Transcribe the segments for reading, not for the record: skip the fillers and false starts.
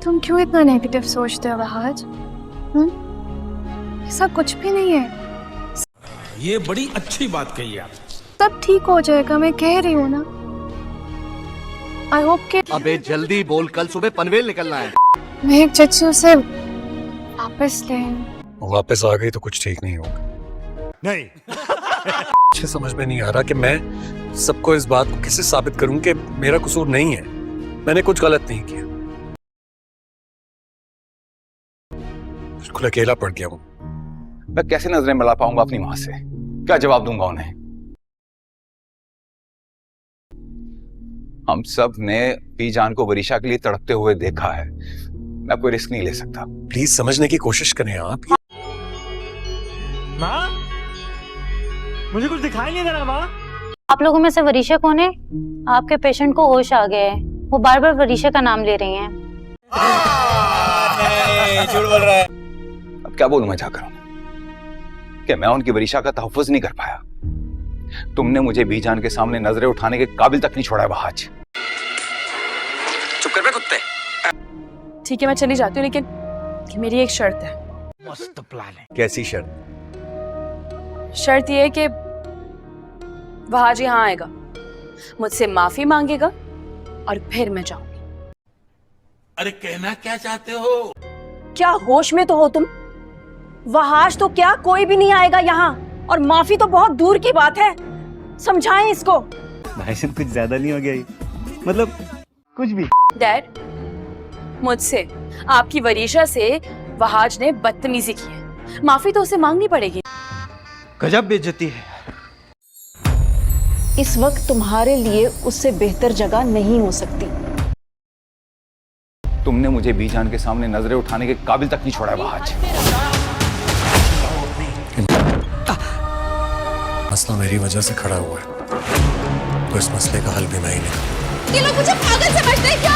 तुम क्यों इतना नेगेटिव सोचते हो वहाज? ऐसा कुछ भी नहीं है, ये बड़ी अच्छी बात कही आप। सब ठीक हो जाएगा, मैं कह रही हूँ ना। आई होप कि अबे जल्दी बोल, कल सुबह पनवेल निकलना है। मैं एक चच्चू से वापस ले आऊं। वापस आ गई तो कुछ ठीक नहीं होगा। नहीं मुझे समझ में नहीं आ रहा कि मैं सबको इस बात को कैसे साबित करूं कि मेरा कसूर नहीं है, मैंने कुछ गलत नहीं किया। बिल्कुल अकेला पड़ गया हूं। मैं कैसे नजरें मिला पाऊंगा अपनी मां से? क्या जवाब दूंगा उन्हें? हम सब ने बीजान को वरीशा के लिए तड़पते हुए देखा है। मैं कोई रिस्क नहीं ले सकता। प्लीज समझने की कोशिश करें आप। माँ, मुझे कुछ दिखाई नहीं दे रहा माँ। आप लोगों में से वरीशा कौन है? आपके पेशेंट को होश आ गया है, वो बार बार वरीशा का नाम ले रही हैं। झूठ बोल रहा है। अब क्या बोलूं मैं जाकर कि मैं उनकी वरीशा का तहफ्फुज नहीं कर पाया। तुमने मुझे बीजान के सामने नजरें उठाने के काबिल तक नहीं छोड़ा है वहाज। चुप कर बे कुत्ते। ठीक है, मैं चली जाती हूँ, लेकिन मेरी एक शर्त है। मस्त प्लान है। कैसी शर्त? शर्त ये है कि वहाज यहाँ आएगा, मुझसे माफी मांगेगा और फिर मैं जाऊंगी। अरे कहना क्या चाहते हो? क्या होश में तो हो तुम? वहाज तो क्या कोई भी नहीं आएगा यहाँ, और माफी तो बहुत दूर की बात है। समझाएं इसको। भाई साहब कुछ ज्यादा नहीं हो गया ये? मतलब कुछ भी। डैड, मुझसे आपकी वरीशा से वहाज ने बदतमीजी की है, माफी तो उसे मांगनी पड़ेगी। गजब बेइज्जती है। इस वक्त तुम्हारे लिए उससे बेहतर जगह नहीं हो सकती। तुमने मुझे बीजान के सामने नजरें उठाने के काबिल तक नहीं छोड़ा है वहाज। मसला मेरी वजह से खड़ा हुआ है, तो इस मसले का हल भी मैं ही निकालूं। ये लोग मुझे पागल समझते हैं क्या?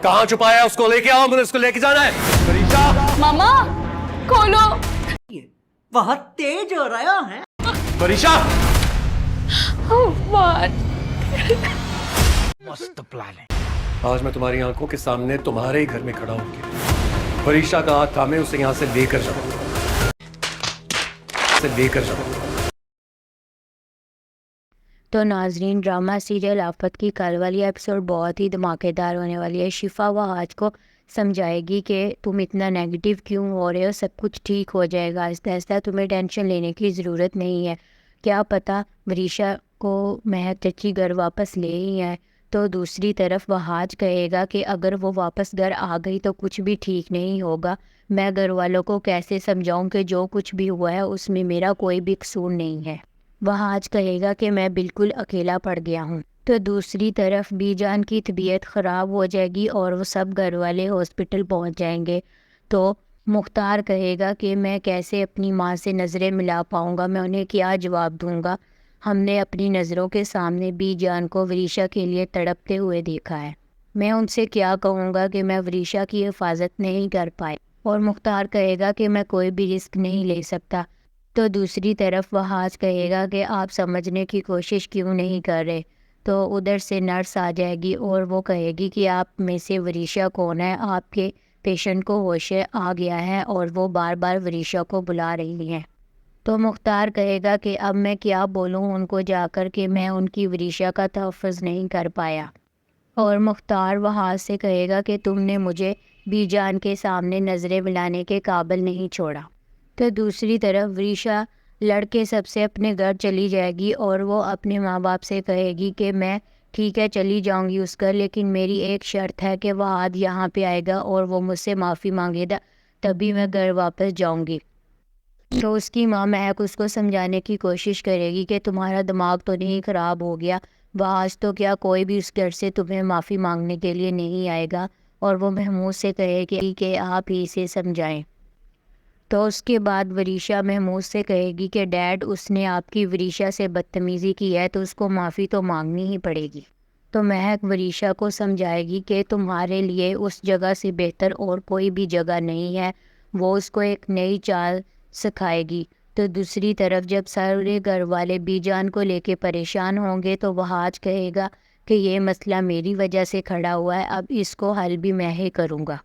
कहाँ छुपाया उसको? लेके आओ, मुझे उसको लेके जाना है। वरीशा, मामा खोलो। बहुत तेज हो रहा है। वरीशा। मस्त प्लान है। आज मैं तुम्हारी आंखों के सामने तुम्हारे ही घर में खड़ा होकर वरीशा का हाथ थामे उसे यहाँ से लेकर जाऊंगा, तो नाजरीन, ड्रामा सीरियल आफत की कल वाली एपिसोड बहुत ही धमाकेदार होने वाली है। शिफा वहाज को समझाएगी कि तुम इतना नेगेटिव क्यों हो रहे हो, सब कुछ ठीक हो जाएगा, आहिस्ता आहिस्ता, तुम्हें टेंशन लेने की ज़रूरत नहीं है। क्या पता वरीशा को महक चची घर वापस ले ही आए। तो दूसरी तरफ वहाज कहेगा कि अगर वो वापस घर आ गई तो कुछ भी ठीक नहीं होगा। मैं घर वालों को कैसे समझाऊं कि जो कुछ भी हुआ है उसमें मेरा कोई भी कसूर नहीं है। वहाज कहेगा कि मैं बिल्कुल अकेला पड़ गया हूँ। तो दूसरी तरफ बीजान की तबीयत ख़राब हो जाएगी और वो सब घर वाले हॉस्पिटल पहुँच जाएंगे। तो मुख्तार कहेगा कि मैं कैसे अपनी माँ से नज़रें मिला पाऊँगा, मैं उन्हें क्या जवाब दूँगा। हमने अपनी नज़रों के सामने बीजान को वरीशा के लिए तड़पते हुए देखा है, मैं उनसे क्या कहूँगा कि मैं वरीशा की हिफाजत नहीं कर पाई। और मुख्तार कहेगा कि मैं कोई भी रिस्क नहीं ले सकता। तो दूसरी तरफ वहाज कहेगा कि आप समझने की कोशिश क्यों नहीं कर रहे। तो उधर से नर्स आ जाएगी और वो कहेगी कि आप में से वरीशा कौन है, आपके पेशेंट को होश आ गया है और वो बार बार वरीशा को बुला रही हैं। तो मुख्तार कहेगा कि अब मैं क्या बोलूँ उनको जाकर कि मैं उनकी वरीशा का तहफ़्फ़ुज़ नहीं कर पाया। और मुख्तार वहाज से कहेगा कि तुमने मुझे बीजान के सामने नज़रें मिलाने के काबिल नहीं छोड़ा। तो दूसरी तरफ वरीशा लड़के सबसे अपने घर चली जाएगी और वो अपने माँ बाप से कहेगी कि मैं ठीक है चली जाऊंगी उस घर, लेकिन मेरी एक शर्त है कि वहाद यहाँ पे आएगा और वो मुझसे माफ़ी मांगेगा, तभी मैं घर वापस जाऊंगी। तो उसकी माँ महक उसको समझाने की कोशिश करेगी कि तुम्हारा दिमाग तो नहीं ख़राब हो गया, वहाज तो क्या कोई भी उस घर से तुम्हें माफ़ी मांगने के लिए नहीं आएगा। और वो महमूद से कहेगी कि आप ही इसे समझाएं। तो उसके बाद वरीशा महमूद से कहेगी कि डैड, उसने आपकी वरीशा से बदतमीज़ी की है तो उसको माफ़ी तो मांगनी ही पड़ेगी। तो महक वरीशा को समझाएगी कि तुम्हारे लिए उस जगह से बेहतर और कोई भी जगह नहीं है, वो उसको एक नई चाल सिखाएगी। तो दूसरी तरफ जब सारे घर वाले बीजान को लेके परेशान होंगे तो वहाज कहेगा کہ یہ مسئلہ میری وجہ سے کھڑا ہوا ہے، اب اس کو حل بھی میں ہی کروں گا۔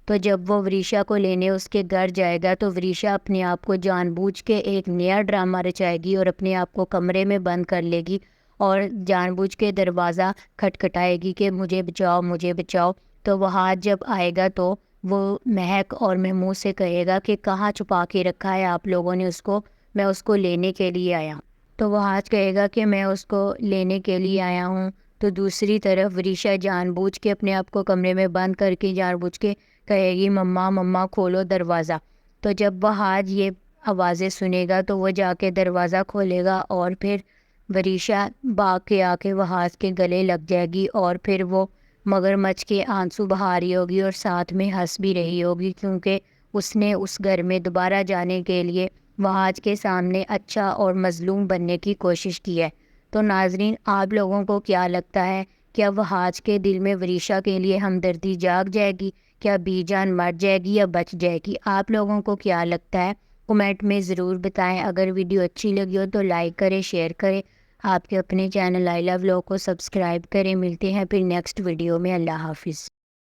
تو جب وہ وریشا کو لینے اس کے گھر جائے گا تو وریشا اپنے آپ کو جان بوجھ کے ایک نیا ڈرامہ رچائے گی اور اپنے آپ کو کمرے میں بند کر لے گی اور جان بوجھ کے دروازہ کھٹکھٹائے گی کہ مجھے بچاؤ مجھے بچاؤ۔ تو وہاں جب آئے گا تو وہ مہک اور محمود سے کہے گا کہ کہاں چھپا کے رکھا ہے آپ لوگوں نے اس کو، میں اس کو لینے کے لیے آیا ہوں۔ تو وہ آج کہے گا کہ میں اس کو لینے کے لیے آیا ہوں۔ تو دوسری طرف وریشا جان بوجھ کے اپنے آپ کو کمرے میں بند کر کے جان بوجھ کے کہے گی مما مما کھولو دروازہ۔ تو جب وہ آج یہ آوازیں سنے گا تو وہ جا کے دروازہ کھولے گا اور پھر وریشا بھاگ کے آ کے وہاج کے گلے لگ جائے گی اور پھر وہ مگرمچھ کے آنسو بہا رہی ہوگی اور ساتھ میں ہنس بھی رہی ہوگی، کیونکہ اس نے اس گھر میں دوبارہ جانے کے لیے وہاج کے سامنے اچھا اور مظلوم بننے کی کوشش کی ہے۔ تو ناظرین، آپ لوگوں کو کیا لگتا ہے، کیا وہاج کے دل میں وریشا کے لیے ہمدردی جاگ جائے گی؟ کیا بی جان مر جائے گی یا بچ جائے گی؟ آپ لوگوں کو کیا لگتا ہے کمنٹ میں ضرور بتائیں۔ اگر ویڈیو اچھی لگی ہو تو لائک کریں، شیئر کریں، آپ کے اپنے چینل آئی لو ولاگ کو سبسکرائب کریں۔ ملتے ہیں پھر نیکسٹ ویڈیو میں۔ اللہ حافظ۔